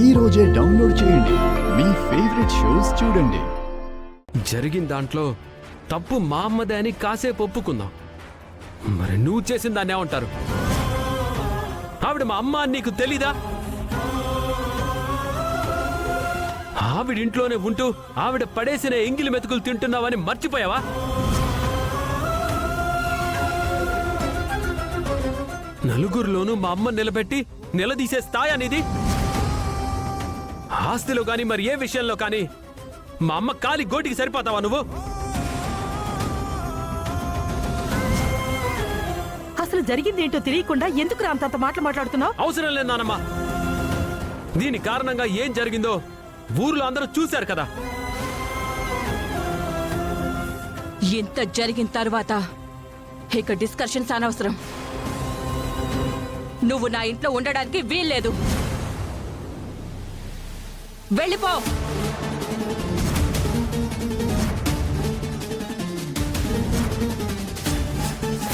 ఈ రోజే డౌన్లోడ్ చేయండి. మీ ఫేవరెట్ షోస్ చూడండి. జరిగిన దాంట్లో తప్పు మా అమ్మదే అని కాసేపు ఒప్పుకుందాం. మరి నువ్వు చేసిన దాన్ని ఏమంటారు? ఆవిడ మా అమ్మ అని నీకు తెలీదా? ఆవిడింట్లోనే ఉంటూ ఆవిడ పడేసిన ఎంగిలి మెతుకులు తింటున్నావని మర్చిపోయావా? నలుగురిలోనూ మా అమ్మ నిలబెట్టి నిలదీసే స్థాయి అనేది ఆస్తిలో కానీ మరి ఏ విషయంలో కానీ మా అమ్మ కాలి గోటికి సరిపోతావా నువ్వు? అసలు జరిగిందేంటో తెలియకుండా ఎందుకు రాంతంత మాటలు మాట్లాడుతున్నావు? అవసరం లేదు నానమ్మా. దీని కారణంగా ఏం జరిగిందో ఊర్లో అందరూ చూశారు కదా. ఇంత జరిగిన తర్వాత ఇక డిస్కషన్స్ అనవసరం. నువ్వు నా ఇంట్లో ఉండడానికి వీల్లేదు. వెళ్ళిపో.